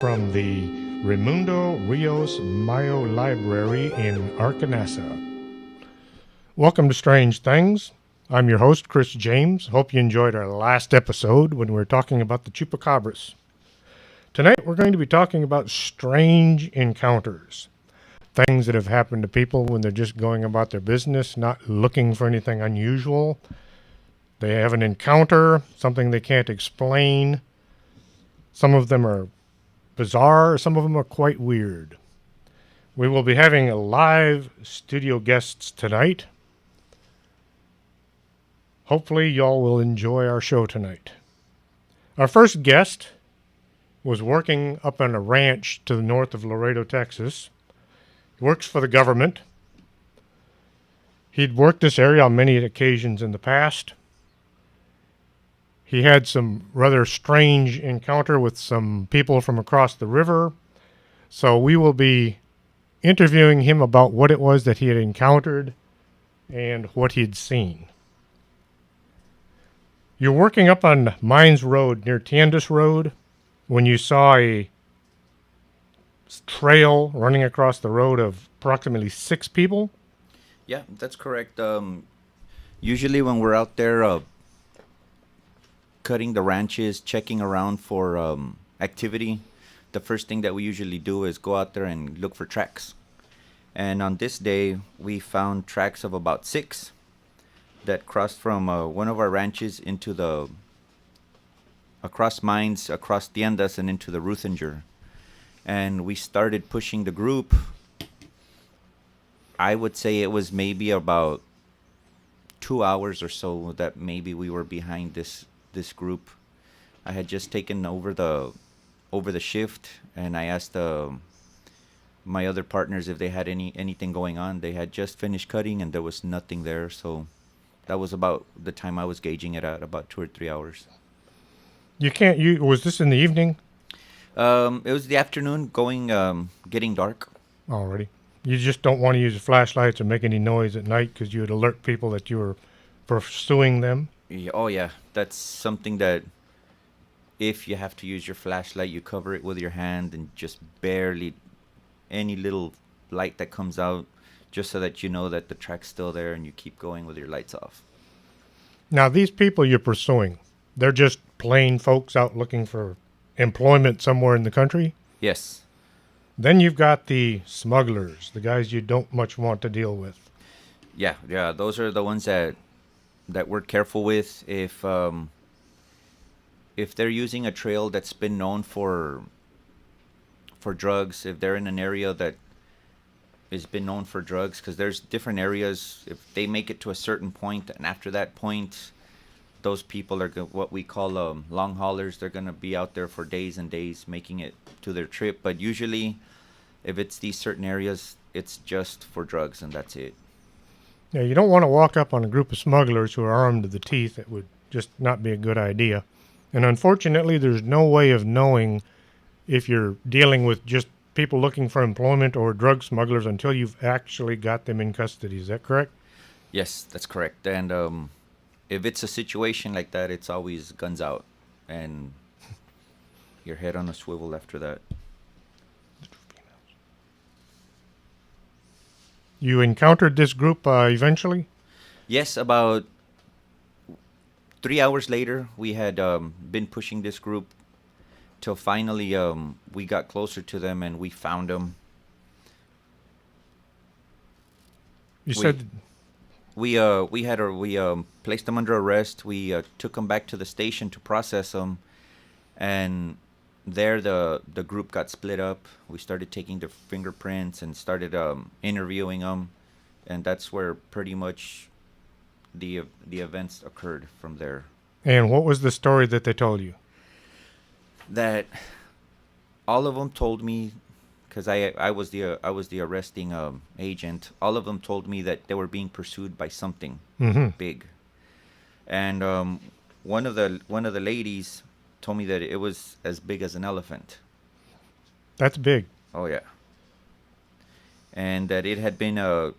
from the Raimundo Rios Mayo Library in Arcanasa. Welcome to Strange Things. I'm your host, Chris James. Hope you enjoyed our last episode when we were talking about the chupacabras. Tonight we're going to be talking about strange encounters. Things that have happened to people when they're just going about their business, not looking for anything unusual. They have an encounter, something they can't explain. Some of them are bizarre, some of them are quite weird. We will be having live studio guests tonight. Hopefully, y'all will enjoy our show tonight. Our first guest was working up on a ranch to the north of Laredo, Texas. He works for the government. He'd worked this area on many occasions in the past. He had some rather strange encounter with some people from across the river. So we will be interviewing him about what it was that he had encountered and what he'd seen. You're working up on Mines Road near Tiendas Road when you saw a trail running across the road of approximately 6 people. Yeah, that's correct. Usually when we're out there cutting the ranches, checking around for activity, the first thing that we usually do is go out there and look for tracks. And on this day, we found tracks of about 6 that crossed from one of our ranches into across mines, across Tiendas, and into the Ruthinger. And we started pushing the group. I would say it was maybe about 2 hours or so that maybe we were behind this group. I had just taken over the shift, and I asked my other partners if they had anything going on. They had just finished cutting, and there was nothing there. So that was about the time I was gauging it at, about 2 or 3 hours. Was this in the evening It was the afternoon, getting dark. already? You just don't want to use flashlights or make any noise at night because you would alert people that you were pursuing them. Yeah, oh yeah, that's something that if you have to use your flashlight, you cover it with your hand and just barely any little light that comes out, just so that you know that the track's still there, and you keep going with your lights off. Now, these people you're pursuing, they're just plain folks out looking for employment somewhere in the country. Yes. Then you've got the smugglers, the guys you don't much want to deal with. Yeah, those are the ones that we're careful with. If they're using a trail that's been known for drugs, if they're in an area that has been known for drugs, because there's different areas. If they make it to a certain point, and after that point, those people are what we call long haulers. They're gonna be out there for days and days making it to their trip. But usually, if it's these certain areas, it's just for drugs, and that's it. Yeah, you don't want to walk up on a group of smugglers who are armed to the teeth. It would just not be a good idea. And unfortunately, there's no way of knowing if you're dealing with just people looking for employment or drug smugglers until you've actually got them in custody. Is that correct? Yes, that's correct. And if it's a situation like that, it's always guns out and your head on a swivel after that. You encountered this group eventually? Yes, about 3 hours later, we had been pushing this group till finally we got closer to them and we found them. You We said we placed them under arrest. We took them back to the station to process them, and there the group got split up. We started taking their fingerprints and started interviewing them, and that's where pretty much the events occurred from there. And what was the story that they told you? That all of them told me, because I was the arresting agent. All of them told me that they were being pursued by something Mm-hmm. big, and one of the ladies told me that it was as big as an elephant. That's big. Oh yeah, and that it had been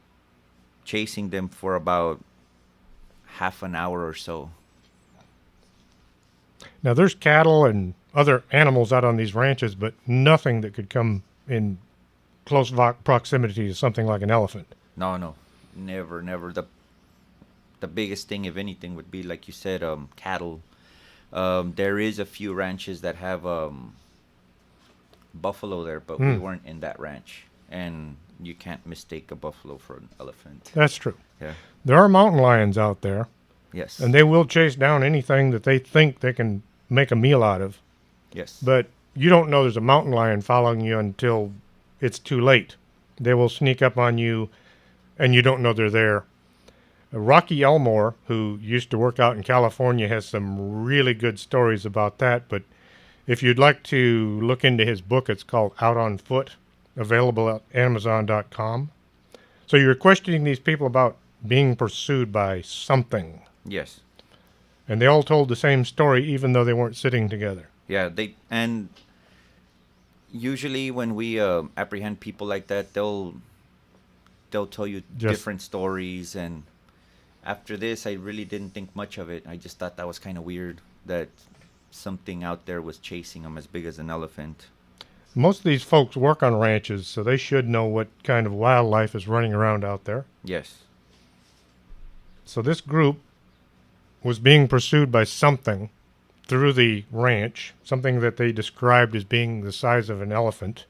chasing them for about half an hour or so. Now, there's cattle and other animals out on these ranches, but nothing that could come in close proximity to something like an elephant. No, never, never. The biggest thing, if anything, would be like you said, cattle. There is a few ranches that have buffalo there, but we weren't in that ranch, and you can't mistake a buffalo for an elephant. That's true. Yeah. There are mountain lions out there, Yes. and they will chase down anything that they think they can make a meal out of. Yes. But you don't know there's a mountain lion following you until it's too late. They will sneak up on you, and you don't know they're there. Rocky Elmore, who used to work out in California, has some really good stories about that. But if you'd like to look into his book, it's called Out on Foot, available at Amazon.com. So you're questioning these people about being pursued by something. Yes. And they all told the same story, even though they weren't sitting together. Yeah. And usually when we apprehend people like that, they'll tell you different stories. And after this, I really didn't think much of it. I just thought that was kind of weird that something out there was chasing them as big as an elephant. Most of these folks work on ranches, so they should know what kind of wildlife is running around out there. Yes. So this group was being pursued by something through the ranch, something that they described as being the size of an elephant,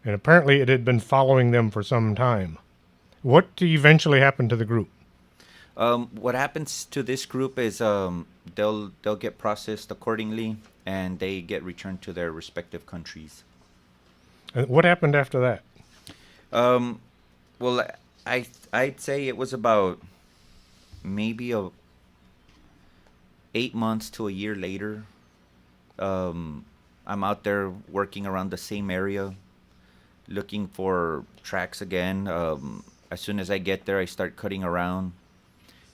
and apparently it had been following them for some time. What eventually happened to the group? What happens to this group is they'll get processed accordingly, and they get returned to their respective countries. And what happened after that? Well, I'd say it was about maybe 8 months to a year later. I'm out there working around the same area, looking for tracks again. As soon as I get there, I start cutting around,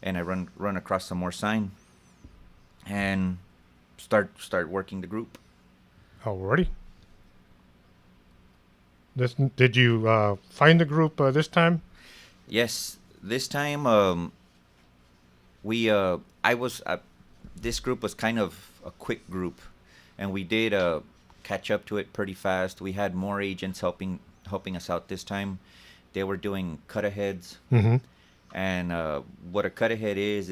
and I run across some more sign, and start working the group. Alrighty. Did you find the group this time? Yes, this time this group was kind of a quick group, and we did catch up to it pretty fast. We had more agents helping us out this time. They were doing cut-aheads. Mm-hmm. And what a cut-ahead is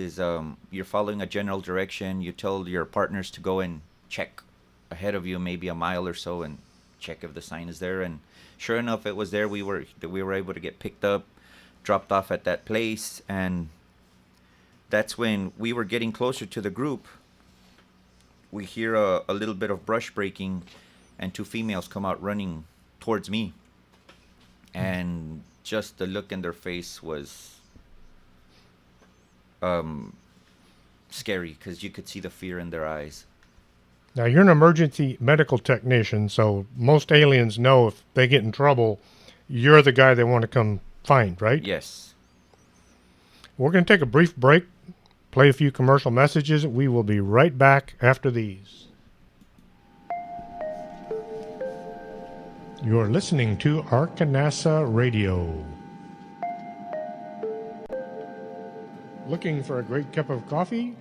you're following a general direction. You tell your partners to go and check ahead of you, maybe a mile or so, and check if the sign is there. And sure enough, it was there. We were able to get picked up, dropped off at that place, and that's when we were getting closer to the group. We hear a little bit of brush breaking, and two females come out running towards me. And just the look in their face was scary, because you could see the fear in their eyes. Now, you're an emergency medical technician, so most aliens know if they get in trouble, you're the guy they want to come find, right? Yes. We're going to take a brief break, play a few commercial messages. We will be right back after these. You're listening to Arkanasa Radio. Looking for a great cup of coffee?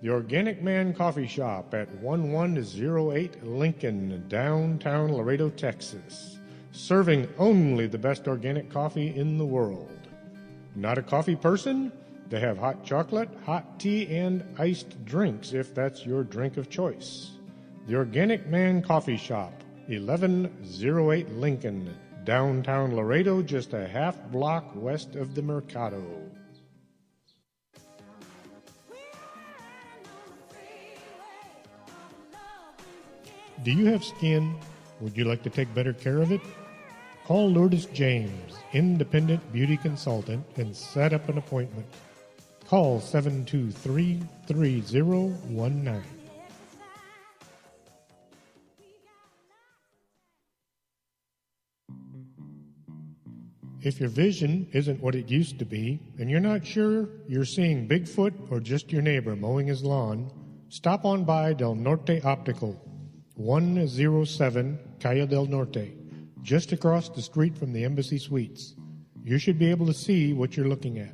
The Organic Man Coffee Shop at 1108 Lincoln, downtown Laredo, Texas. Serving only the best organic coffee in the world. Not a coffee person? They have hot chocolate, hot tea, and iced drinks if that's your drink of choice. The Organic Man Coffee Shop, 1108 Lincoln, downtown Laredo, just a half block west of the Mercado. Do you have skin? Would you like to take better care of it? Call Lourdes James, independent beauty consultant, and set up an appointment. Call 723-3019. If your vision isn't what it used to be, and you're not sure you're seeing Bigfoot or just your neighbor mowing his lawn, stop on by Del Norte Optical, 107 Calle del Norte, just across the street from the Embassy Suites. You should be able to see what you're looking at.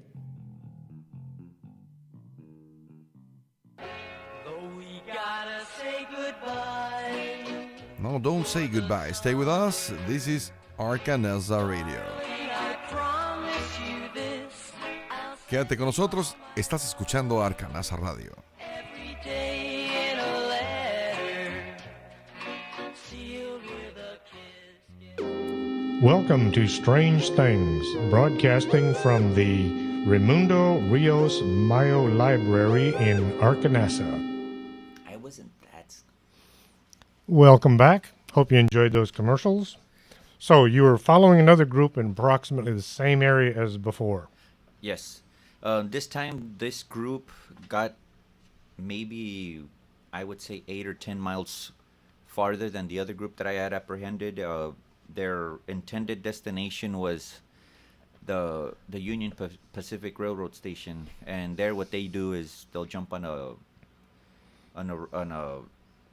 Though we gotta say goodbye, No, don't say goodbye. Stay with us. This is Arcanesa Radio. Quédate con nosotros. Estás escuchando Arcanasa Radio. Welcome to Strange Things, broadcasting from the Raimundo Rios Mayo Library in Arcanasa. I wasn't that. Welcome back. Hope you enjoyed those commercials. So you were following another group in approximately the same area as before. Yes. This time, this group got maybe, I would say, 8 or 10 miles farther than the other group that I had apprehended. Their intended destination was the Union Pacific Railroad station, and there what they do is they'll jump on a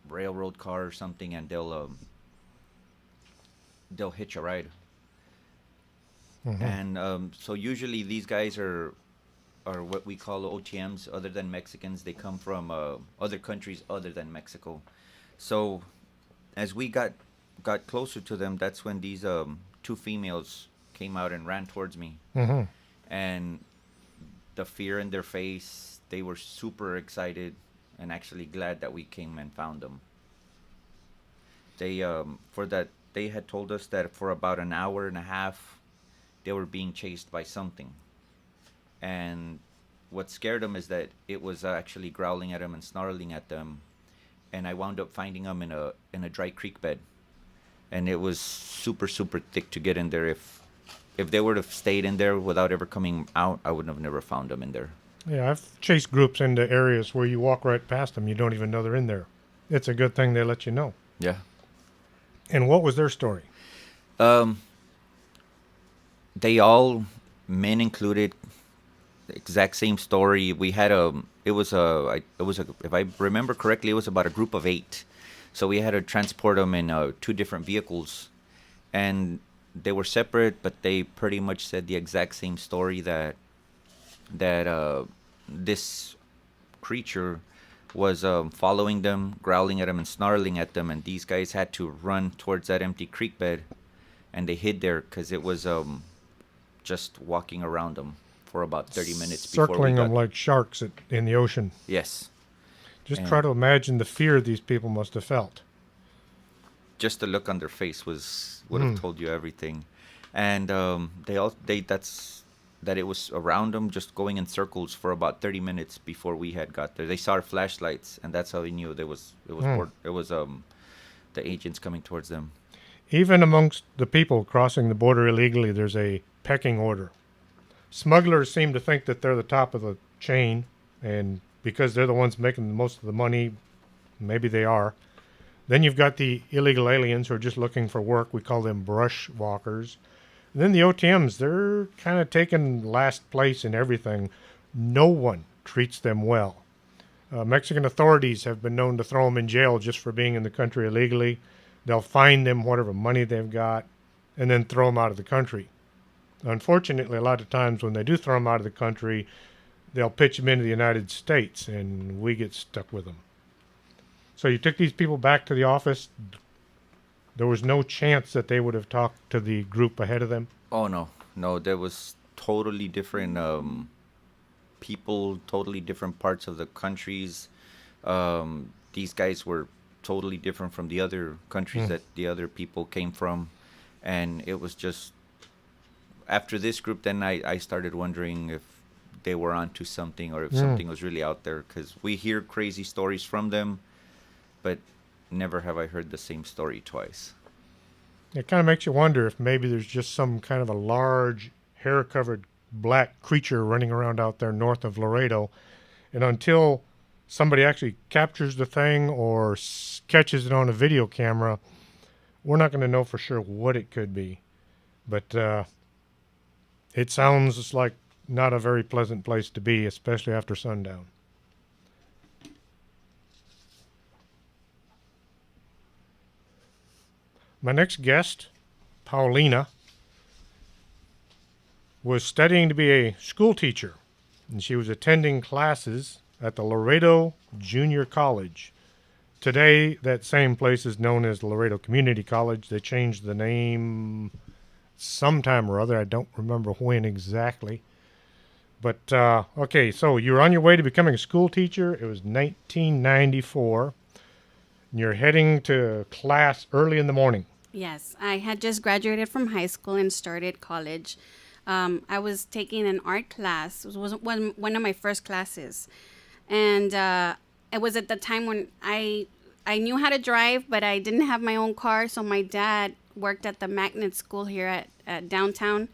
railroad car or something, and they'll hitch a ride. Mm-hmm. And so usually these guys are what we call OTMs. Other than Mexicans, they come from other countries other than Mexico. So as we got closer to them, that's when these two females came out and ran towards me. Mm-hmm. And the fear in their face, they were super excited and actually glad that we came and found them. They they had told us that for about an hour and a half they were being chased by something. And what scared them is that it was actually growling at them and snarling at them. And I wound up finding them in a dry creek bed. And it was super, super thick to get in there. If they would have stayed in there without ever coming out, I would have never found them in there. Yeah, I've chased groups into areas where you walk right past them. You don't even know they're in there. It's a good thing they let you know. Yeah. And what was their story? They all, men included, exact same story. We had if I remember correctly, it was about a group of 8. So we had to transport them in 2 different vehicles, and they were separate, but they pretty much said the exact same story, that this creature was following them, growling at them and snarling at them, and these guys had to run towards that empty creek bed, and they hid there because it was just walking around them for about 30 minutes before we Circling got... them like sharks in the ocean. Yes. Just And try to imagine the fear these people must have felt. just the look on their face would have told you everything. And it was around them, just going in circles for about 30 minutes before we had got there. They saw our flashlights, and that's how they knew it was the agents coming towards them. Even amongst the people crossing the border illegally, there's a pecking order. Smugglers seem to think that they're the top of the chain, and because they're the ones making most of the money, maybe they are. Then you've got the illegal aliens who are just looking for work. We call them brush walkers. And then the OTMs, they're kind of taking last place in everything. No one treats them well. Mexican authorities have been known to throw them in jail just for being in the country illegally. They'll fine them whatever money they've got and then throw them out of the country. Unfortunately, a lot of times when they do throw them out of the country, they'll pitch them into the United States, and we get stuck with them. So you took these people back to the office. There was no chance that they would have talked to the group ahead of them? Oh, no, there was totally different people, totally different parts of the countries. These guys were totally different from the other countries that the other people came from. And it was just, after this group, then I started wondering if they were onto something or if something was really out there, because we hear crazy stories from them, but never have I heard the same story twice. It kind of makes you wonder if maybe there's just some kind of a large, hair-covered black creature running around out there north of Laredo. And until somebody actually captures the thing or catches it on a video camera, we're not going to know for sure what it could be. But it sounds like not a very pleasant place to be, especially after sundown. My next guest, Paulina, was studying to be a school teacher, and she was attending classes at the Laredo Junior College. Today, that same place is known as Laredo Community College. They changed the name sometime or other. I don't remember when exactly. But, okay, so you were on your way to becoming a school teacher. It was 1994. And you're heading to class early in the morning. Yes, I had just graduated from high school and started college. I was taking an art class. It was one of my first classes. And it was at the time when I knew how to drive, but I didn't have my own car. So my dad worked at the magnet school here at downtown.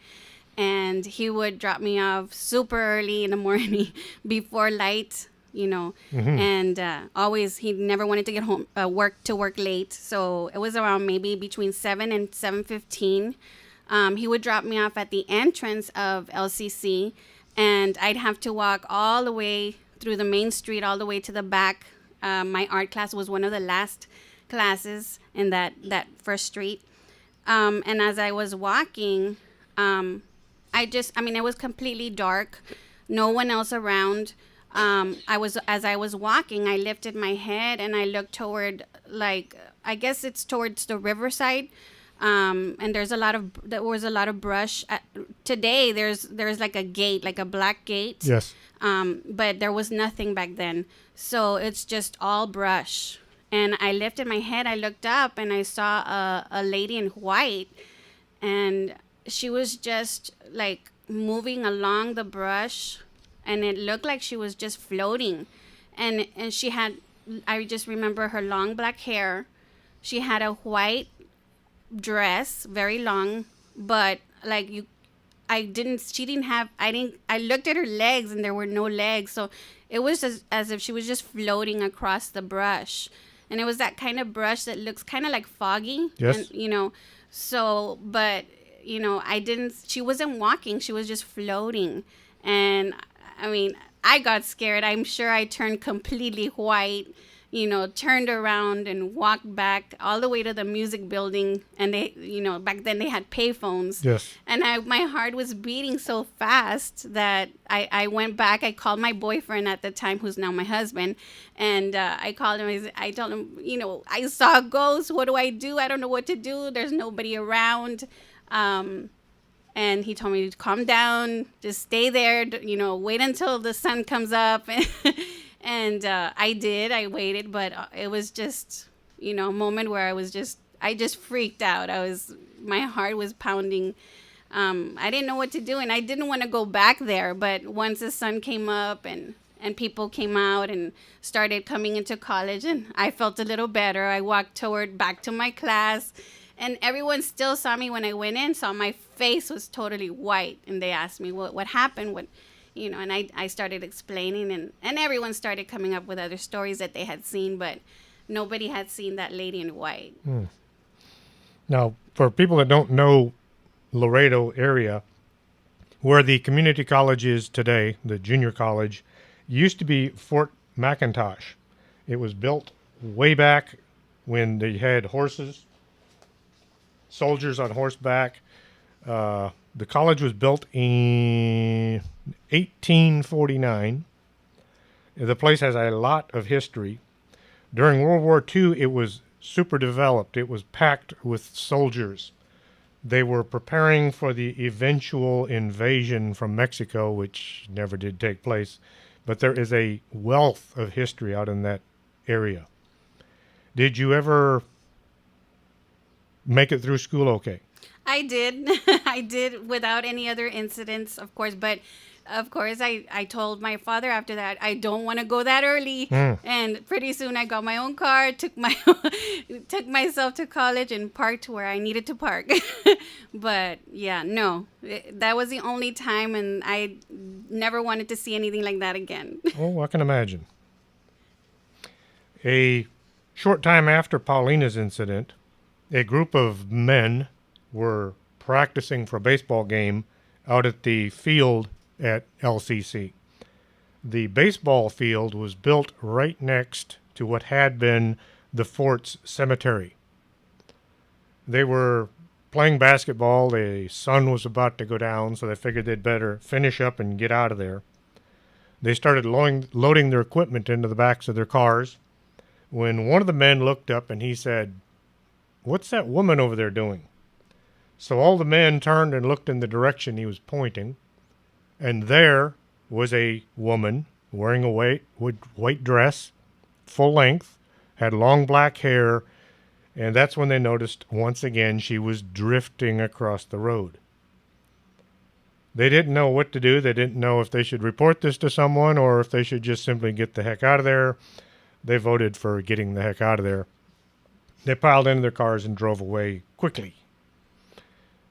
And he would drop me off super early in the morning before light, and always he never wanted to get home work late. So it was around maybe between 7 and 7:15. He would drop me off at the entrance of LCC, and I'd have to walk all the way through the main street all the way to the back. My art class was one of the last classes in that first street. And as I was walking, it was completely dark, no one else around. As I was walking, I lifted my head and I looked toward, I guess it's towards the riverside. And there was a lot of brush. Today there's like a gate, like a black gate. Yes. But there was nothing back then. So it's just all brush. And I lifted my head, I looked up and I saw a lady in white, and she was just like moving along the brush, and it looked like she was just floating. And she had, I just remember her long black hair. She had a white dress, very long, but I looked at her legs and there were no legs. So it was as if she was just floating across the brush. And it was that kind of brush that looks kind of like foggy. Yes. And, she wasn't walking. She was just floating. And I got scared. I'm sure I turned completely white, turned around and walked back all the way to the music building. And they, back then they had payphones. Yes. And my heart was beating so fast that I went back. I called my boyfriend at the time, who's now my husband. And I called him. I told him, I saw a ghost. What do? I don't know what to do. There's nobody around. And he told me to calm down, just stay there, wait until the sun comes up. And I did. I waited, but it was just, a moment where I just freaked out. My heart was pounding. I didn't know what to do, and I didn't want to go back there. But once the sun came up and people came out and started coming into college, and I felt a little better. I walked back to my class, and everyone still saw me when I went in, saw my face was totally white. And they asked me, what happened? And I started explaining, and everyone started coming up with other stories that they had seen, but nobody had seen that lady in white. Now, for people that don't know Laredo area, where the community college is today, the junior college, used to be Fort McIntosh. It was built way back when they had horses, soldiers on horseback. The college was built in 1849. The place has a lot of history. During World War II, it was super developed. It was packed with soldiers. They were preparing for the eventual invasion from Mexico, which never did take place. But there is a wealth of history out in that area. Did you ever make it through school okay? I did. I did without any other incidents, of course. But, of course, I told my father after that, I don't want to go that early. And pretty soon I got my own car, took myself to college and parked where I needed to park. But, yeah, no. That was the only time, and I never wanted to see anything like that again. Oh, I can imagine. A short time after Paulina's incident, a group of men were practicing for a baseball game out at the field at LCC. The baseball field was built right next to what had been the fort's cemetery. They were playing basketball. The sun was about to go down, so they figured they'd better finish up and get out of there. They started loading their equipment into the backs of their cars. when one of the men looked up and he said, "What's that woman over there doing?" So all the men turned and looked in the direction he was pointing, and there was a woman wearing a white dress, full length, had long black hair, and that's when they noticed once again she was drifting across the road. They didn't know what to do. They didn't know if they should report this to someone or if they should just simply get the heck out of there. They voted for getting the heck out of there. They piled into their cars and drove away quickly.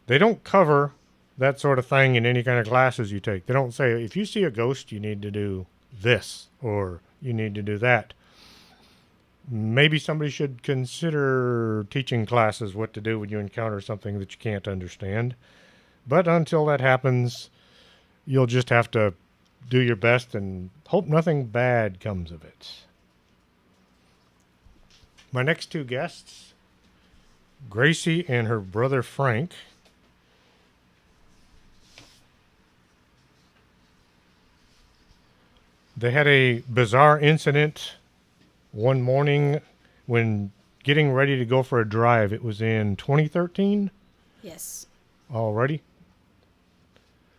They don't cover that sort of thing in any kind of classes you take. They don't say, if you see a ghost, you need to do this or you need to do that. Maybe somebody should consider teaching classes what to do when you encounter something that you can't understand. But until that happens, you'll just have to do your best and hope nothing bad comes of it. My next two guests, Gracie and her brother Frank. They had a bizarre incident one morning when getting ready to go for a drive. It was in 2013 Yes. already.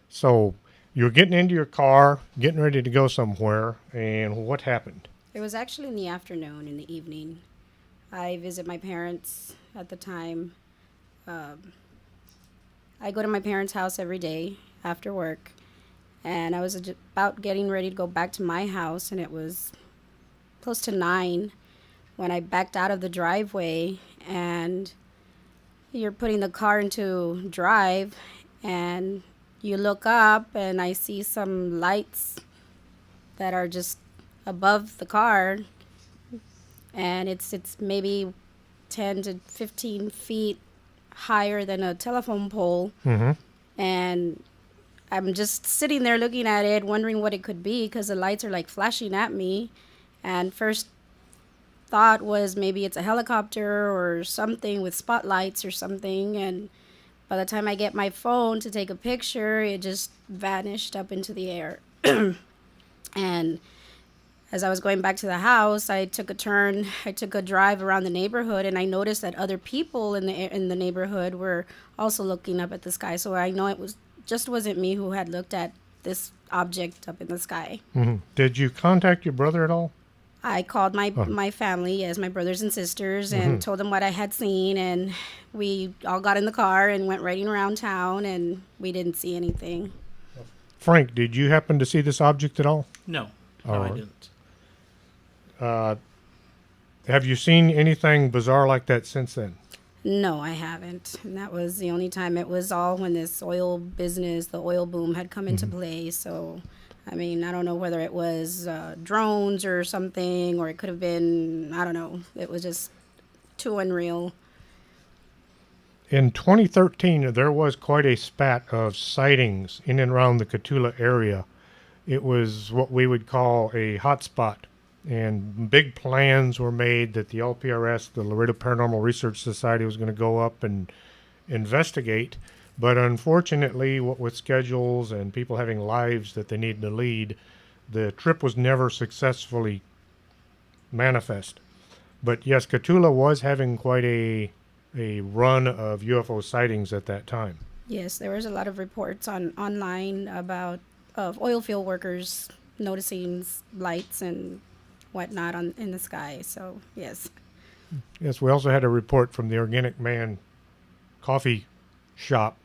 So you're getting into your car, getting ready to go somewhere, and what happened? It was actually in the afternoon, in the evening. I visit my parents at the time. I go to my parents' house every day after work. And I was about getting ready to go back to my house, and it was close to 9 when I backed out of the driveway, and you're putting the car into drive, and you look up, and I see some lights that are just above the car, and it's maybe 10 to 15 feet higher than a telephone pole, and I'm just sitting there looking at it, wondering what it could be, because the lights are like flashing at me. And first thought was maybe it's a helicopter or something with spotlights or something. And by the time I get my phone to take a picture, it just vanished up into the air. And as I was going back to the house, I took a turn. I took a drive around the neighborhood, and I noticed that other people in the neighborhood were also looking up at the sky. So I know it wasn't me who had looked at this object up in the sky. Did you contact your brother at all? I called my family, yes, my brothers and sisters, and told them what I had seen, and we all got in the car and went riding around town, and we didn't see anything. Frank, did you happen to see this object at all? No, All I right. didn't. Have you seen anything bizarre like that since then? No, I haven't. And that was the only time. It was all when this oil business, the oil boom had come into play. So, I mean, I don't know whether it was drones or something, or it could have been, I don't know. It was just too unreal. In 2013, there was quite a spat of sightings in and around the Cotulla area. It was what we would call a hotspot, and big plans were made that the LPRS, the Laredo Paranormal Research Society, was going to go up and investigate. But unfortunately, what with schedules and people having lives that they needed to lead, the trip was never successfully manifest. But yes, Cotulla was having quite a run of UFO sightings at that time. Yes, there was a lot of reports online about of oil field workers noticing lights and whatnot in the sky. So, yes. Yes, we also had a report from the Organic Man coffee shop,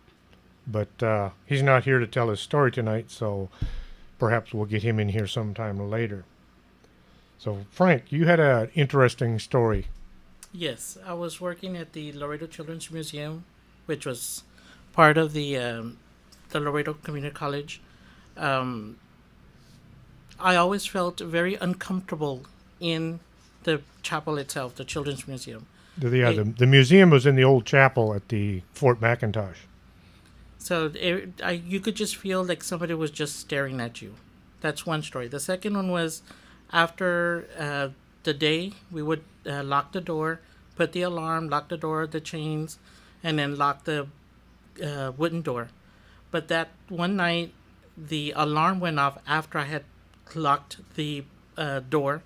but he's not here to tell his story tonight, so perhaps we'll get him in here sometime later. So, Frank, you had an interesting story. Yes, I was working at the Laredo Children's Museum, which was part of the Laredo Community College. I always felt very uncomfortable in the chapel itself, the Children's Museum. The museum was in the old chapel at the Fort McIntosh. So you could just feel like somebody was just staring at you. That's one story. The second one was after the day, we would lock the door, put the alarm, lock the door, the chains, and then lock the wooden door. But that one night, the alarm went off after I had locked the door.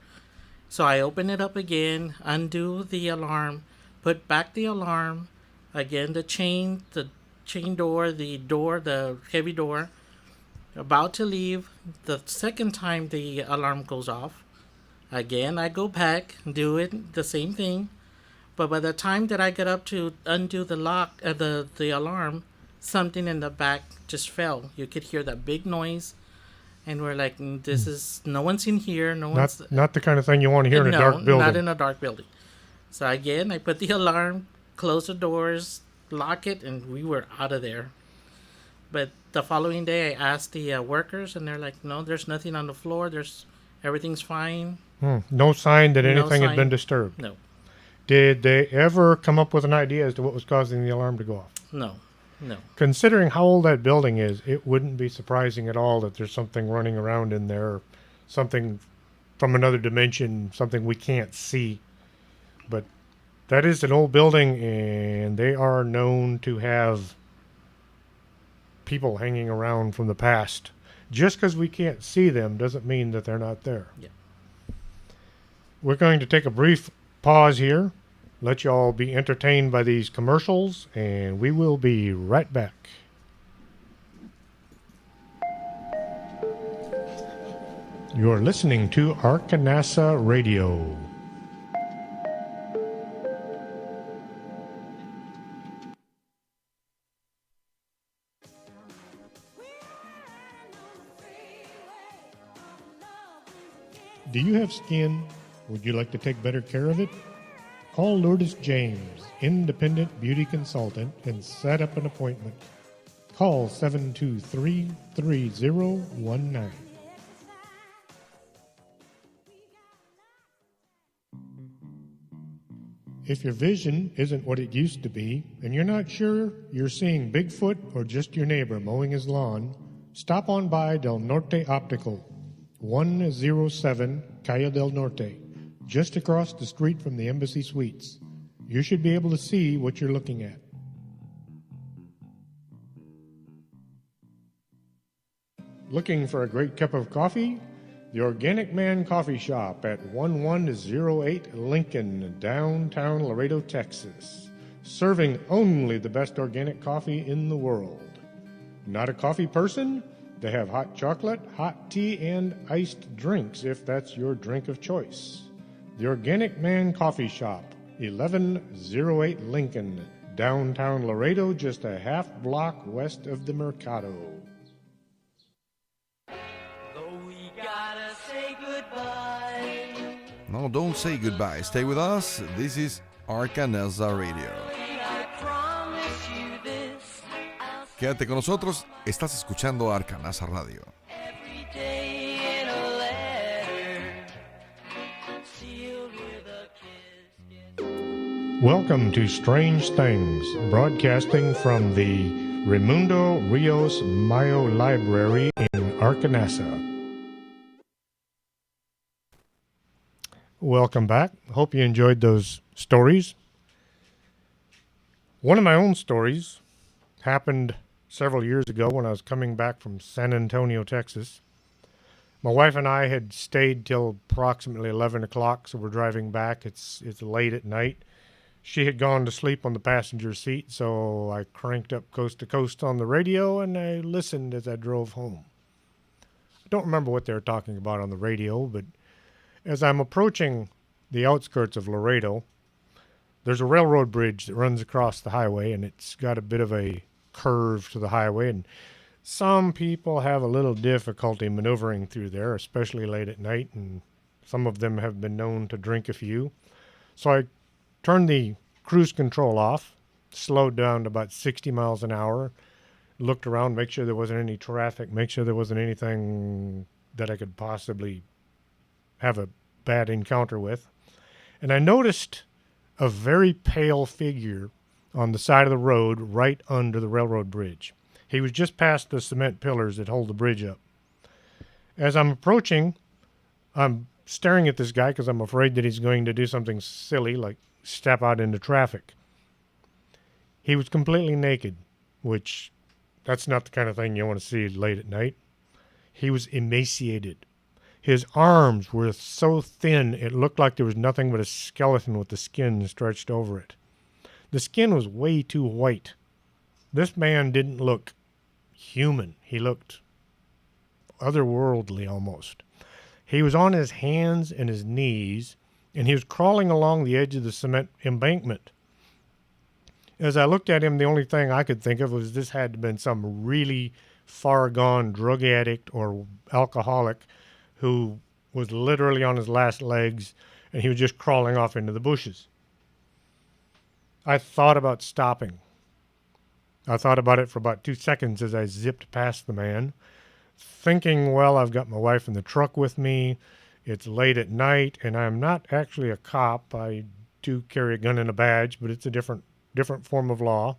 So I open it up again, undo the alarm, put back the alarm, again the chain door, the heavy door, about to leave. The second time the alarm goes off, again I go back, do it, the same thing. But by the time that I get up to undo the lock, the alarm, something in the back just fell. You could hear that big noise, and we're like, "This is no one's in here. No one's Not the kind of thing you want to hear in a dark building. not in a dark building." So again, I put the alarm, close the doors, lock it, and we were out of there. But the following day, I asked the workers, and they're like, "No, there's nothing on the floor. Everything's fine. No sign that No anything had been sign. disturbed. No, Did they ever come up with an idea as to what was causing the alarm to go off? no, no." Considering how old that building is, it wouldn't be surprising at all that there's something running around in there, something from another dimension, something we can't see. But that is an old building, and they are known to have people hanging around from the past. Just because we can't see them doesn't mean that they're not there. Yeah. We're going to take a brief pause here, let you all be entertained by these commercials, and we will be right back. You're listening to Arkanasa Radio. Do you have skin? Would you like to take better care of it? Call Lourdes James, independent beauty consultant, and set up an appointment. Call 723-3019. If your vision isn't what it used to be, and you're not sure you're seeing Bigfoot or just your neighbor mowing his lawn, stop on by Del Norte Optical, 107 Calle del Norte, just across the street from the Embassy Suites. You should be able to see what you're looking at. Looking for a great cup of coffee? The Organic Man Coffee Shop at 1108 Lincoln, downtown Laredo, Texas. Serving only the best organic coffee in the world. Not a coffee person? They have hot chocolate, hot tea, and iced drinks if that's your drink of choice. The Organic Man Coffee Shop, 1108 Lincoln, downtown Laredo, just a half block west of the Mercado. No, don't say goodbye. Stay with us. This is Arkanasa Radio. Quédate con nosotros. Estás escuchando Arkanasa Radio. Welcome to Strange Things, broadcasting from the Raimundo Rios Mayo Library in Arkanasa. Welcome back. Hope you enjoyed those stories. One of my own stories happened several years ago when I was coming back from San Antonio, Texas. My wife and I had stayed till approximately 11 o'clock, so we're driving back. It's late at night. She had gone to sleep on the passenger seat, so I cranked up coast to coast on the radio, and I listened as I drove home. I don't remember what they were talking about on the radio, but as I'm approaching the outskirts of Laredo, there's a railroad bridge that runs across the highway, and it's got a bit of a curve to the highway, and some people have a little difficulty maneuvering through there, especially late at night, and some of them have been known to drink a few. So I turned the cruise control off, slowed down to about 60 miles an hour, looked around, make sure there wasn't any traffic, make sure there wasn't anything that I could possibly have a bad encounter with. And I noticed a very pale figure on the side of the road right under the railroad bridge. He was just past the cement pillars that hold the bridge up. As I'm approaching, I'm staring at this guy because I'm afraid that he's going to do something silly like step out into traffic. He was completely naked, which that's not the kind of thing you want to see late at night. He was emaciated. His arms were so thin it looked like there was nothing but a skeleton with the skin stretched over it. The skin was way too white. This man didn't look human. He looked otherworldly almost. He was on his hands and his knees, and he was crawling along the edge of the cement embankment. As I looked at him, the only thing I could think of was this had to have been some really far-gone drug addict or alcoholic who was literally on his last legs, and he was just crawling off into the bushes. I thought about stopping. I thought about it for about 2 seconds as I zipped past the man, thinking, well, I've got my wife in the truck with me. It's late at night, and I'm not actually a cop. I do carry a gun and a badge, but it's a different form of law.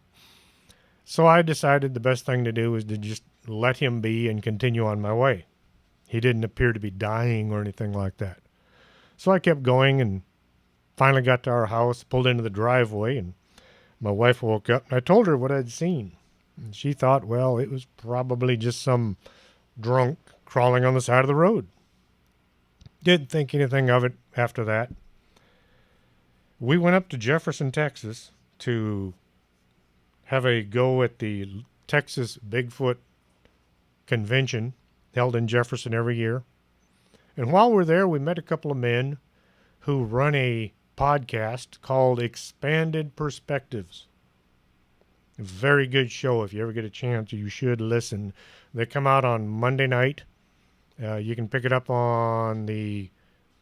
So I decided the best thing to do was to just let him be and continue on my way. He didn't appear to be dying or anything like that. So I kept going and finally got to our house, pulled into the driveway, and my wife woke up, and I told her what I'd seen. And she thought, well, it was probably just some drunk crawling on the side of the road. Didn't think anything of it after that. We went up to Jefferson, Texas to have a go at the Texas Bigfoot Convention held in Jefferson every year. And while we're there, we met a couple of men who run a podcast called Expanded Perspectives. A very good show. If you ever get a chance, you should listen. They come out on Monday night. You can pick it up on the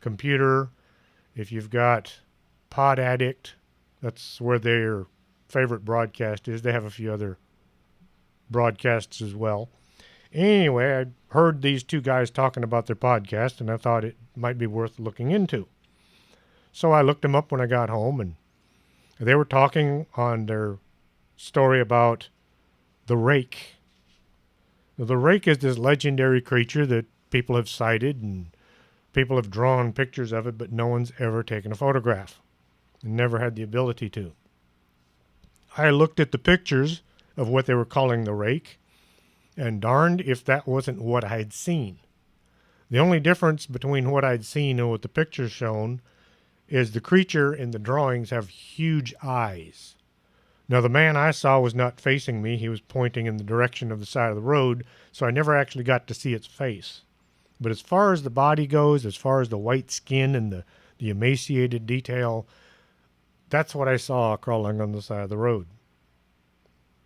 computer. If you've got Pod Addict, that's where their favorite broadcast is. They have a few other broadcasts as well. Anyway, I heard these two guys talking about their podcast, and I thought it might be worth looking into. So I looked them up when I got home, and they were talking on their story about the rake. The rake is this legendary creature that people have sighted, and people have drawn pictures of it, but no one's ever taken a photograph and never had the ability to. I looked at the pictures of what they were calling the rake, and darned if that wasn't what I'd seen. The only difference between what I'd seen and what the pictures shown is the creature in the drawings have huge eyes. Now, the man I saw was not facing me. He was pointing in the direction of the side of the road, so I never actually got to see its face. But as far as the body goes, as far as the white skin and the emaciated detail, that's what I saw crawling on the side of the road.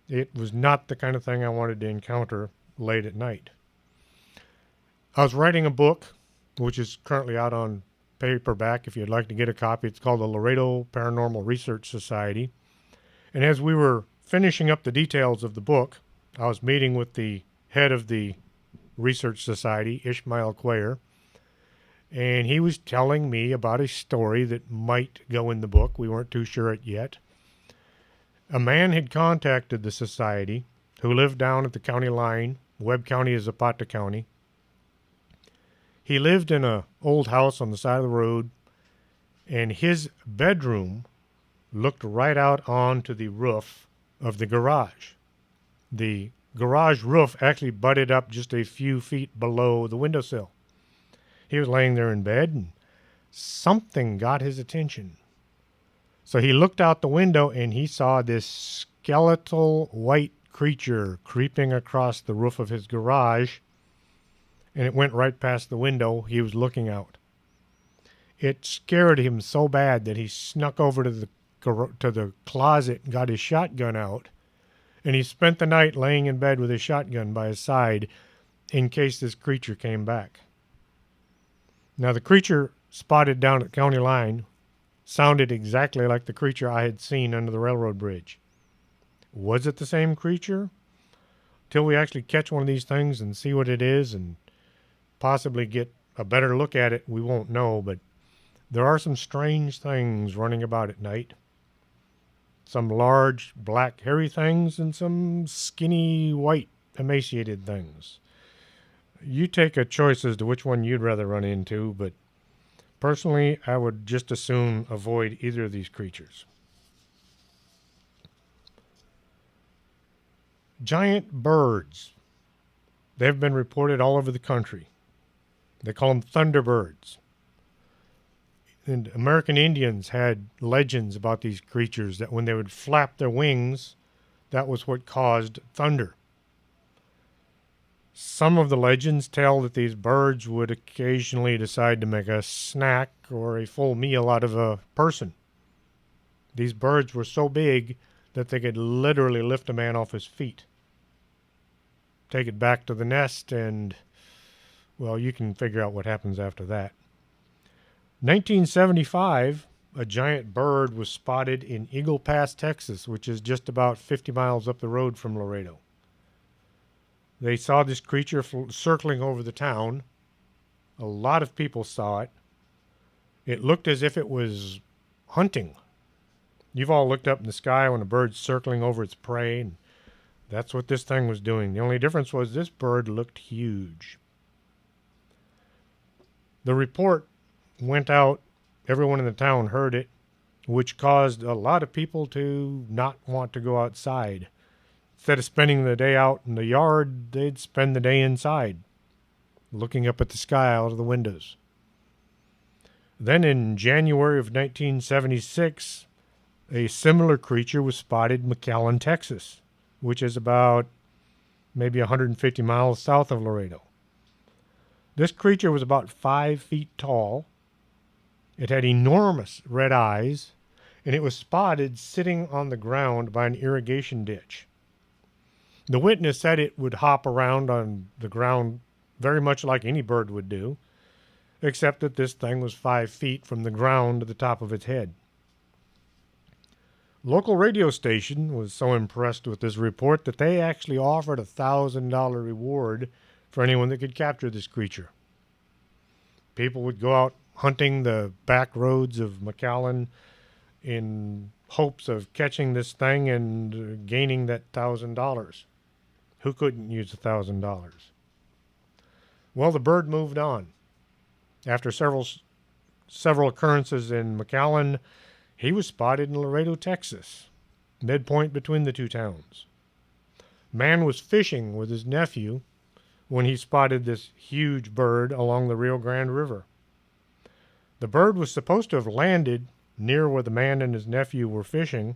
It was not the kind of thing I wanted to encounter late at night. I was writing a book, which is currently out on paperback. If you'd like to get a copy, it's called the Laredo Paranormal Research Society. And as we were finishing up the details of the book, I was meeting with the head of the Research Society, Ishmael Quayer, and he was telling me about a story that might go in the book. We weren't too sure it yet. A man had contacted the society who lived down at the county line. Webb County is Zapata County. He lived in an old house on the side of the road, and his bedroom looked right out onto the roof of the garage. The garage roof actually butted up just a few feet below the windowsill. He was laying there in bed, and something got his attention. So he looked out the window, and he saw this skeletal white creature creeping across the roof of his garage, and it went right past the window he was looking out. It scared him so bad that he snuck over to the closet and got his shotgun out, and he spent the night laying in bed with his shotgun by his side in case this creature came back. Now, the creature spotted down at the county line sounded exactly like the creature I had seen under the railroad bridge. Was it the same creature? Till we actually catch one of these things and see what it is and possibly get a better look at it, we won't know, but there are some strange things running about at night. Some large, black, hairy things and some skinny, white, emaciated things. You take a choice as to which one you'd rather run into, but personally, I would just as soon avoid either of these creatures. Giant birds. They've been reported all over the country. They call them thunderbirds. And American Indians had legends about these creatures that when they would flap their wings, that was what caused thunder. Some of the legends tell that these birds would occasionally decide to make a snack or a full meal out of a person. These birds were so big that they could literally lift a man off his feet, take it back to the nest, and, well, you can figure out what happens after that. 1975, a giant bird was spotted in Eagle Pass, Texas, which is just about 50 miles up the road from Laredo. They saw this creature circling over the town. A lot of people saw it. It looked as if it was hunting. You've all looked up in the sky when a bird's circling over its prey, and that's what this thing was doing. The only difference was this bird looked huge. The report went out. Everyone in the town heard it, which caused a lot of people to not want to go outside. Instead of spending the day out in the yard, they'd spend the day inside, looking up at the sky out of the windows. Then in January of 1976, a similar creature was spotted in McAllen, Texas, which is about maybe 150 miles south of Laredo. This creature was about 5 feet tall. It had enormous red eyes, and it was spotted sitting on the ground by an irrigation ditch. The witness said it would hop around on the ground very much like any bird would do, except that this thing was 5 feet from the ground to the top of its head. Local radio station was so impressed with this report that they actually offered a $1,000 reward for anyone that could capture this creature. People would go out hunting the back roads of McAllen in hopes of catching this thing and gaining that $1,000. Who couldn't use $1,000? Well, the bird moved on. After several occurrences in McAllen, he was spotted in Laredo, Texas, midpoint between the two towns. Man was fishing with his nephew when he spotted this huge bird along the Rio Grande River. The bird was supposed to have landed near where the man and his nephew were fishing,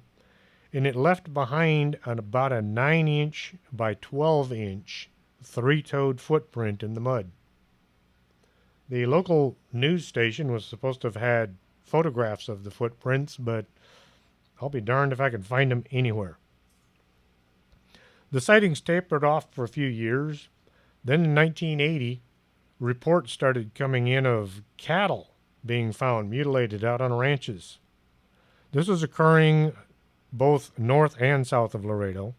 and it left behind about a 9-inch by 12-inch three-toed footprint in the mud. The local news station was supposed to have had photographs of the footprints, but I'll be darned if I can find them anywhere. The sightings tapered off for a few years. Then in 1980, reports started coming in of cattle being found mutilated out on ranches. This was occurring both north and south of Laredo.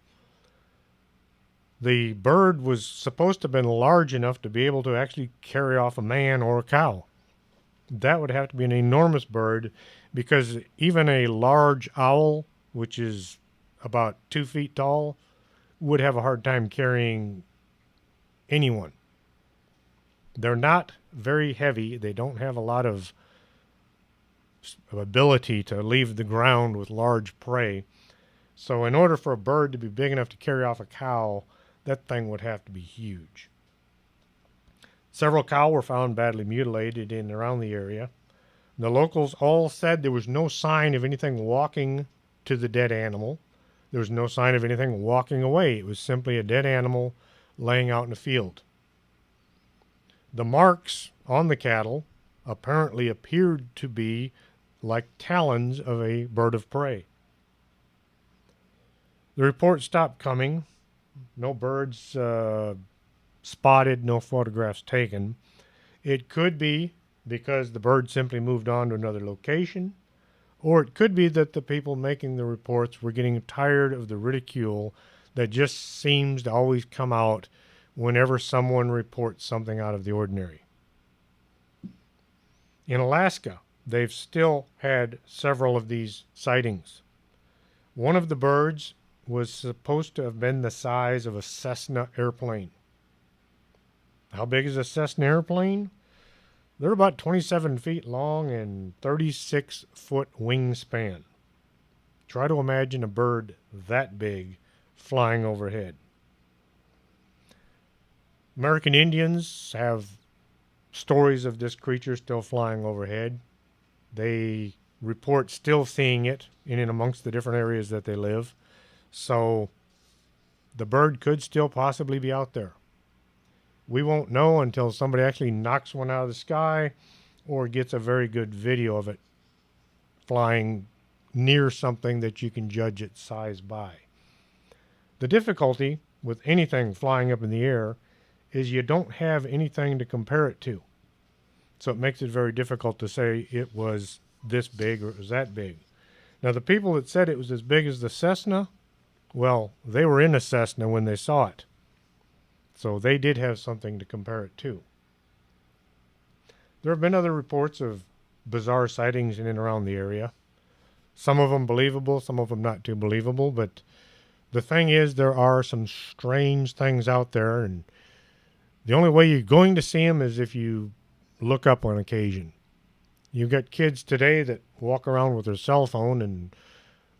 The bird was supposed to have been large enough to be able to actually carry off a man or a cow. That would have to be an enormous bird, because even a large owl, which is about 2 feet tall, would have a hard time carrying anyone. They're not very heavy. They don't have a lot of ability to leave the ground with large prey. So in order for a bird to be big enough to carry off a cow, that thing would have to be huge. Several cow were found badly mutilated in and around the area. The locals all said there was no sign of anything walking to the dead animal. There was no sign of anything walking away. It was simply a dead animal laying out in a field. The marks on the cattle apparently appeared to be like talons of a bird of prey. The report stopped coming. No birds spotted, no photographs taken. It could be because the bird simply moved on to another location, or it could be that the people making the reports were getting tired of the ridicule that just seems to always come out whenever someone reports something out of the ordinary. In Alaska, they've still had several of these sightings. One of the birds was supposed to have been the size of a Cessna airplane. How big is a Cessna airplane? They're about 27 feet long and 36-foot wingspan. Try to imagine a bird that big flying overhead. American Indians have stories of this creature still flying overhead. They report still seeing it in and amongst the different areas that they live. So the bird could still possibly be out there. We won't know until somebody actually knocks one out of the sky or gets a very good video of it flying near something that you can judge its size by. The difficulty with anything flying up in the air is you don't have anything to compare it to. So it makes it very difficult to say it was this big or it was that big. Now, the people that said it was as big as the Cessna, well, they were in a Cessna when they saw it. So they did have something to compare it to. There have been other reports of bizarre sightings in and around the area. Some of them believable, some of them not too believable, but the thing is there are some strange things out there, and the only way you're going to see them is if you look up on occasion. You've got kids today that walk around with their cell phone, and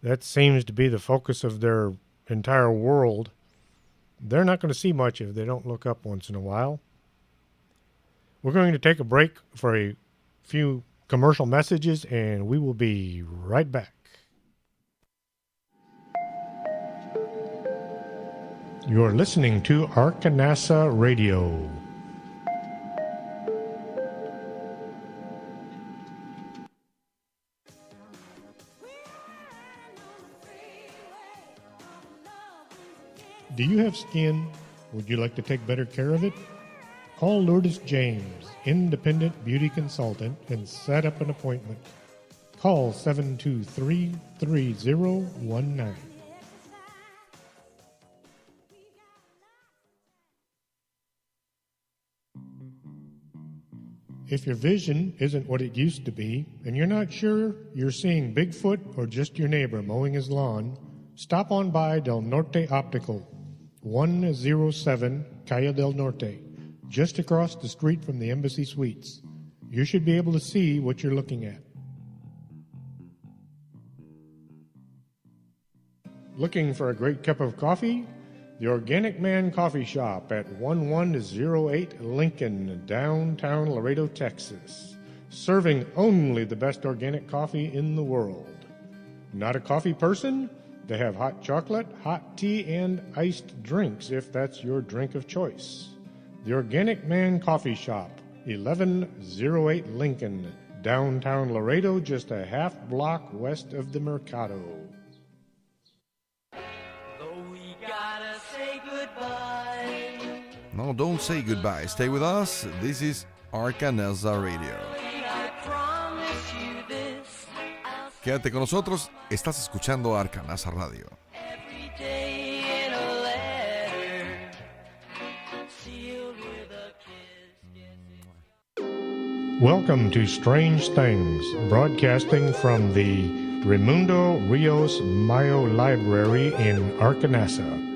that seems to be the focus of their entire world. They're not going to see much if they don't look up once in a while. We're going to take a break for a few commercial messages, and we will be right back. You're listening to Arkanasa Radio. Do you have skin? Would you like to take better care of it? Call Lourdes James, independent beauty consultant, and set up an appointment. Call 723-3019. If your vision isn't what it used to be, and you're not sure you're seeing Bigfoot or just your neighbor mowing his lawn, stop on by Del Norte Optical, 107 Calle del Norte, just across the street from the Embassy Suites. You should be able to see what you're looking at. Looking for a great cup of coffee? The Organic Man Coffee Shop at 1108 Lincoln, downtown Laredo, Texas. Serving only the best organic coffee in the world. Not a coffee person? They have hot chocolate, hot tea, and iced drinks if that's your drink of choice. The Organic Man Coffee Shop, 1108 Lincoln, downtown Laredo, just a half block west of the Mercado. No, don't say goodbye. Stay with us. This is Arkanasa Radio. Quédate con nosotros. Estás escuchando Arkanasa Radio. Welcome to Strange Things, broadcasting from the Raimundo Rios Mayo Library in Arkanasa.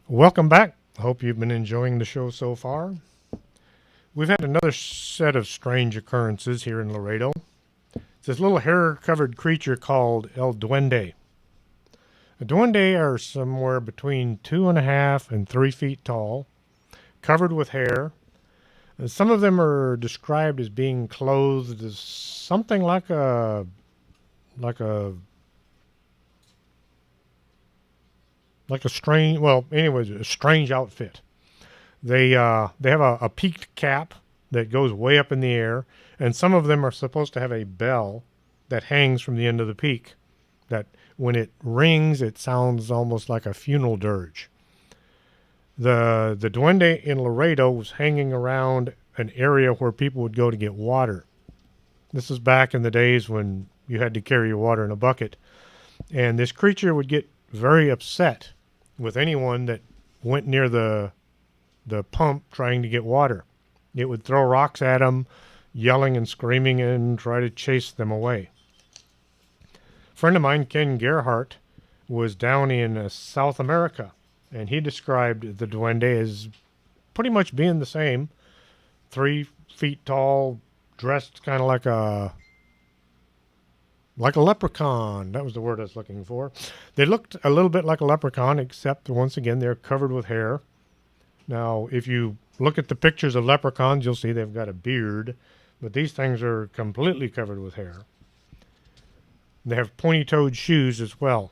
Welcome back. Hope you've been enjoying the show so far. We've had another set of strange occurrences here in Laredo. It's this little hair-covered creature called El Duende. The Duende are somewhere between 2.5 and 3 feet tall, covered with hair. And some of them are described as being clothed as something like a strange, well, anyways, a strange outfit. They have a peaked cap that goes way up in the air, and some of them are supposed to have a bell that hangs from the end of the peak, that when it rings, it sounds almost like a funeral dirge. The Duende in Laredo was hanging around an area where people would go to get water. This is back in the days when you had to carry your water in a bucket. And this creature would get very upset with anyone that went near the pump trying to get water. It would throw rocks at them, yelling and screaming, and try to chase them away. A friend of mine, Ken Gerhardt, was down in South America, and he described the Duende as pretty much being the same. 3 feet tall, dressed kind of like a leprechaun. That was the word I was looking for. They looked a little bit like a leprechaun, except once again they're covered with hair. Now, if you look at the pictures of leprechauns, you'll see they've got a beard, but these things are completely covered with hair. They have pointy-toed shoes as well.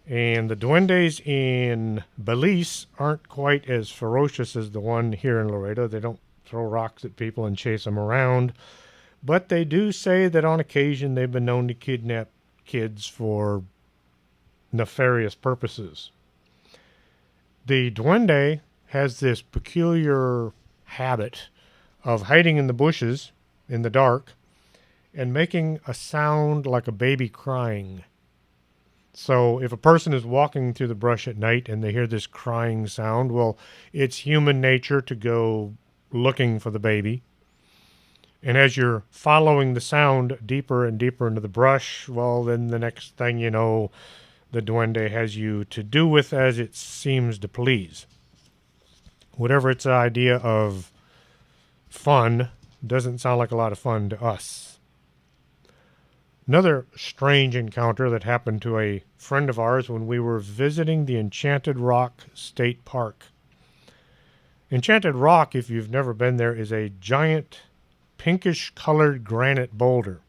And the duendes in Belize aren't quite as ferocious as the one here in Laredo. They don't throw rocks at people and chase them around. But they do say that on occasion they've been known to kidnap kids for nefarious purposes. The duende has this peculiar habit of hiding in the bushes in the dark and making a sound like a baby crying. So if a person is walking through the brush at night and they hear this crying sound, well, it's human nature to go looking for the baby. And as you're following the sound deeper and deeper into the brush, well, then the next thing you know, the duende has you to do with as it seems to please. Whatever its idea of fun doesn't sound like a lot of fun to us. Another strange encounter that happened to a friend of ours when we were visiting the Enchanted Rock State Park. Enchanted Rock, if you've never been there, is a giant pinkish-colored granite boulder.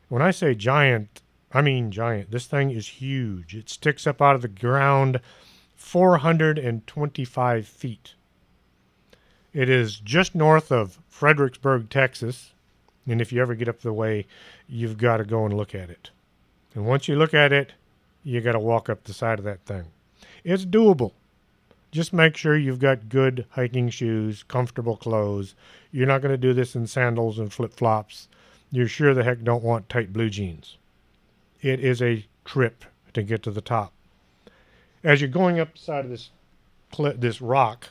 When I say giant, I mean giant. This thing is huge. It sticks up out of the ground 425 feet. It is just north of Fredericksburg, Texas. And if you ever get up the way, you've got to go and look at it. And once you look at it, you got to walk up the side of that thing. It's doable. Just make sure you've got good hiking shoes, comfortable clothes. You're not going to do this in sandals and flip-flops. You sure the heck don't want tight blue jeans. It is a trip to get to the top. As you're going up the side of this rock,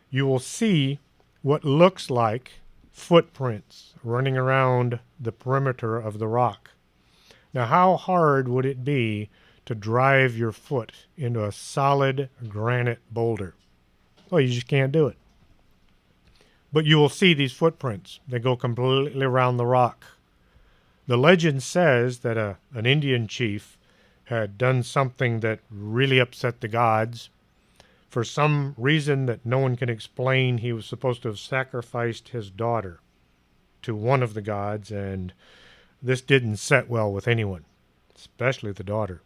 you will see what looks like footprints running around the perimeter of the rock. Now, how hard would it be to drive your foot into a solid granite boulder? Well, you just can't do it. But you will see these footprints. They go completely around the rock. The legend says that an Indian chief had done something that really upset the gods. For some reason that no one can explain, he was supposed to have sacrificed his daughter to one of the gods, and this didn't set well with anyone, especially the daughter.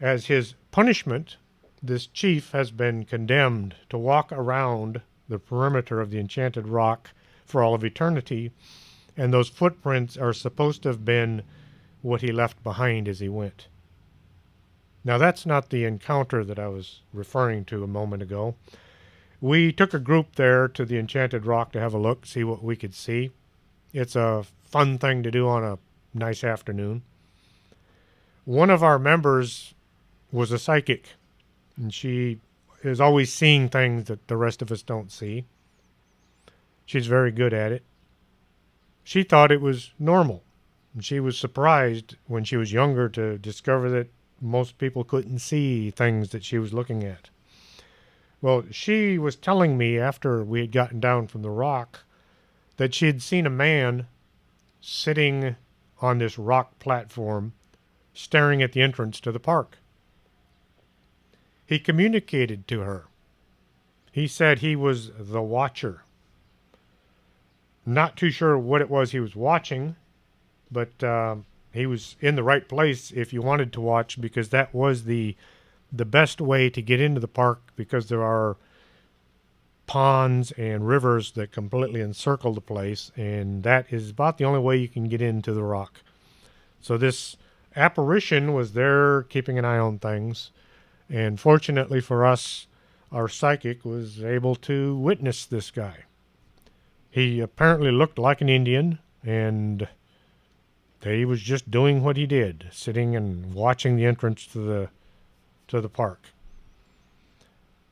As his punishment, this chief has been condemned to walk around the perimeter of the Enchanted Rock for all of eternity, and those footprints are supposed to have been what he left behind as he went. Now, that's not the encounter that I was referring to a moment ago. We took a group there to the Enchanted Rock to have a look, see what we could see. It's a fun thing to do on a nice afternoon. One of our members was a psychic, and she is always seeing things that the rest of us don't see. She's very good at it. She thought it was normal, and she was surprised when she was younger to discover that most people couldn't see things that she was looking at. Well, she was telling me after we had gotten down from the rock that she had seen a man sitting on this rock platform staring at the entrance to the park. He communicated to her. He said he was the Watcher. Not too sure what it was he was watching, but he was in the right place if you wanted to watch, because that was the best way to get into the park, because there are ponds and rivers that completely encircle the place, and that is about the only way you can get into the rock. So this apparition was there keeping an eye on things, and fortunately for us, our psychic was able to witness this guy. He apparently looked like an Indian, and he was just doing what he did, sitting and watching the entrance to the park.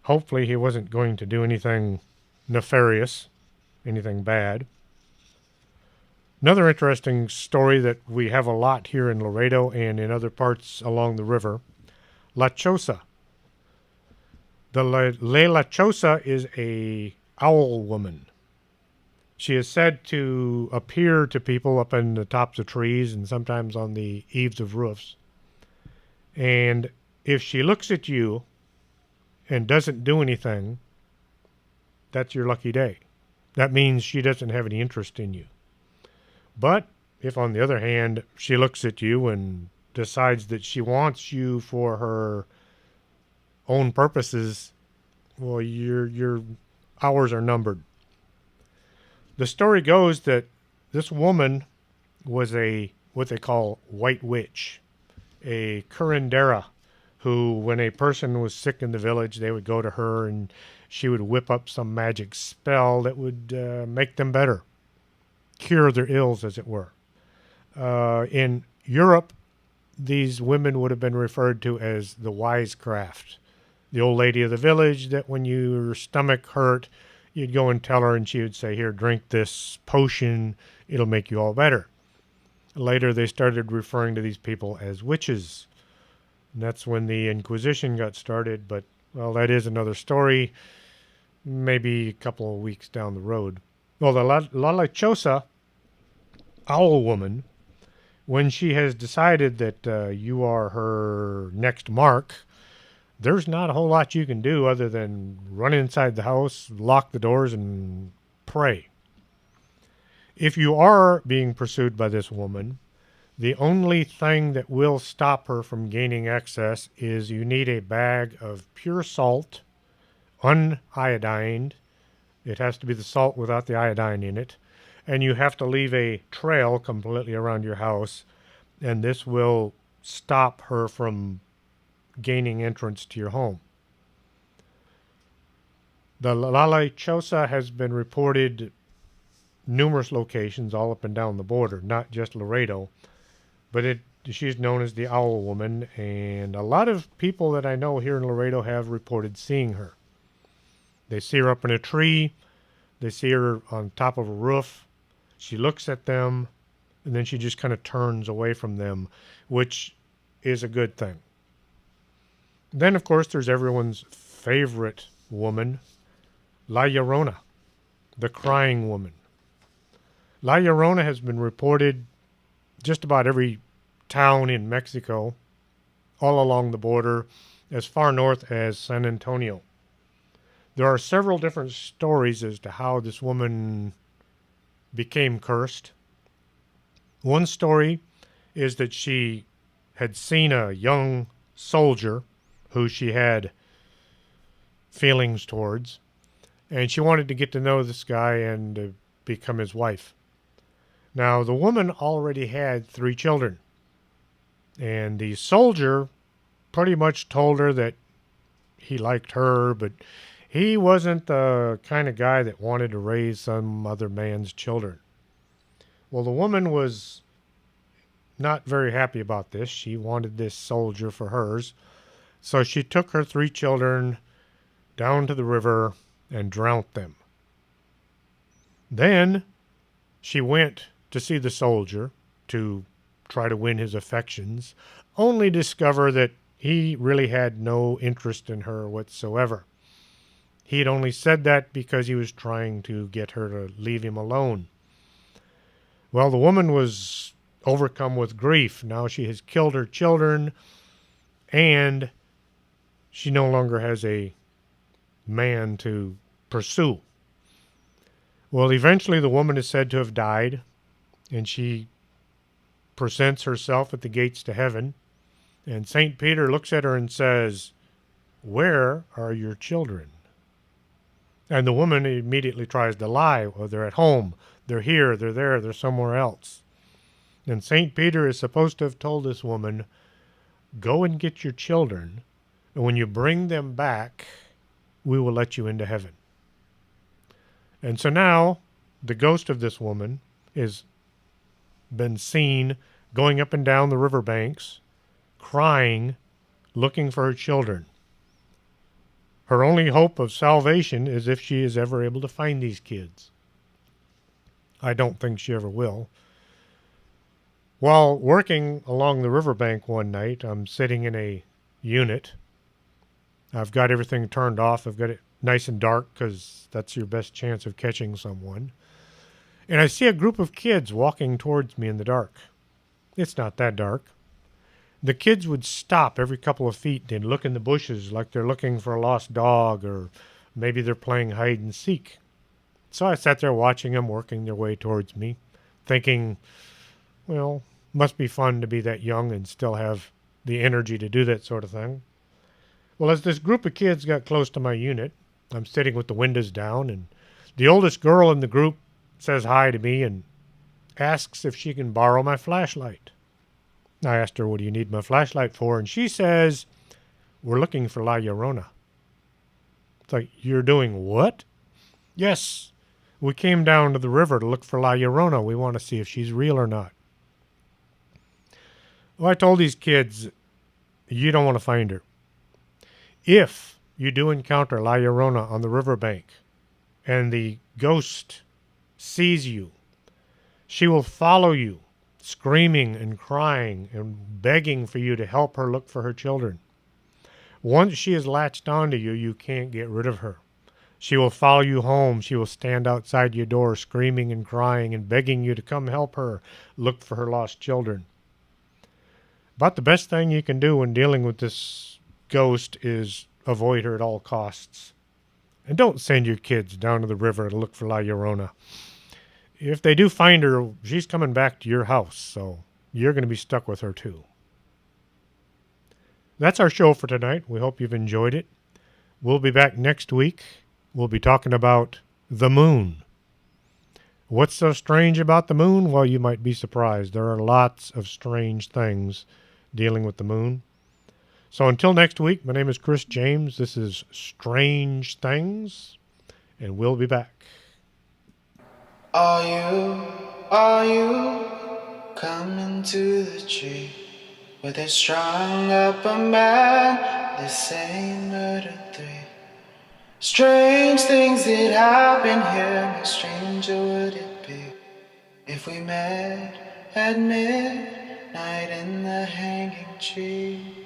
Hopefully he wasn't going to do anything nefarious, anything bad. Another interesting story that we have a lot here in Laredo and in other parts along the river, La Chosa. The La Chosa is a owl woman. She is said to appear to people up in the tops of trees and sometimes on the eaves of roofs. And if she looks at you, and doesn't do anything, that's your lucky day. That means she doesn't have any interest in you. But if, on the other hand, she looks at you and decides that she wants you for her own purposes, well, your hours are numbered. The story goes that this woman was what they call white witch, a curandera, who, when a person was sick in the village, they would go to her and she would whip up some magic spell that would make them better, cure their ills, as it were. In Europe, these women would have been referred to as the wisecraft, the old lady of the village that when your stomach hurt, you'd go and tell her and she would say, here, drink this potion, it'll make you all better. Later, they started referring to these people as witches. And that's when the Inquisition got started, but, well, that is another story, maybe a couple of weeks down the road. Well, the La Lechosa, owl woman, when she has decided that you are her next mark, there's not a whole lot you can do other than run inside the house, lock the doors, and pray. If you are being pursued by this woman, the only thing that will stop her from gaining access is you need a bag of pure salt, uniodined. It has to be the salt without the iodine in it. And you have to leave a trail completely around your house, and this will stop her from gaining entrance to your home. The La Lechosa has been reported numerous locations all up and down the border, not just Laredo, but she's known as the Owl Woman, and a lot of people that I know here in Laredo have reported seeing her. They see her up in a tree, they see her on top of a roof, she looks at them, and then she just kind of turns away from them, which is a good thing. Then, of course, there's everyone's favorite woman, La Llorona, the crying woman. La Llorona has been reported just about every town in Mexico, all along the border, as far north as San Antonio. There are several different stories as to how this woman became cursed. One story is that she had seen a young soldier who she had feelings towards, and she wanted to get to know this guy and become his wife. Now, the woman already had 3 children, and the soldier pretty much told her that he liked her, but he wasn't the kind of guy that wanted to raise some other man's children. Well, the woman was not very happy about this. She wanted this soldier for hers, so she took her 3 children down to the river and drowned them. Then she went to see the soldier to try to win his affections, only discover that he really had no interest in her whatsoever. He had only said that because he was trying to get her to leave him alone. Well, the woman was overcome with grief. Now she has killed her children, and she no longer has a man to pursue. Well, eventually the woman is said to have died, and she presents herself at the gates to heaven, and St. Peter looks at her and says, "Where are your children?" And the woman immediately tries to lie. Well, they're at home, they're here, they're there, they're somewhere else. And St. Peter is supposed to have told this woman, "Go and get your children, and when you bring them back, we will let you into heaven." And so now the ghost of this woman is been seen going up and down the riverbanks, crying, looking for her children. Her only hope of salvation is if she is ever able to find these kids. I don't think she ever will. While working along the riverbank one night, I'm sitting in a unit. I've got everything turned off. I've got it nice and dark because that's your best chance of catching someone. And I see a group of kids walking towards me in the dark. It's not that dark. the kids would stop every couple of feet and look in the bushes like they're looking for a lost dog, or maybe they're playing hide and seek. So I sat there watching them working their way towards me, thinking, well, must be fun to be that young and still have the energy to do that sort of thing. Well, as this group of kids got close to my unit, I'm sitting with the windows down, and the oldest girl in the group says hi to me and asks if she can borrow my flashlight. I asked her, what do you need my flashlight for? And she says, we're looking for La Llorona. It's like, you're doing what? Yes, we came down to the river to look for La Llorona. We want to see if she's real or not. Well, I told these kids, you don't want to find her. If you do encounter La Llorona on the riverbank and the ghost sees you, she will follow you, screaming and crying and begging for you to help her look for her children. Once she is latched onto you, you can't get rid of her. She will follow you home. She will stand outside your door screaming and crying and begging you to come help her look for her lost children. But the best thing you can do when dealing with this ghost is avoid her at all costs. And don't send your kids down to the river to look for La Llorona. If they do find her, she's coming back to your house, so you're going to be stuck with her too. That's our show for tonight. We hope you've enjoyed it. We'll be back next week. We'll be talking about the moon. What's so strange about the moon? Well, you might be surprised. There are lots of strange things dealing with the moon. So until next week, my name is Chris James. This is Strange Things, and we'll be back. Are you coming to the tree where they strung up a man, they say murder 3? Strange things that happen here, how stranger would it be if we met at midnight in the hanging tree?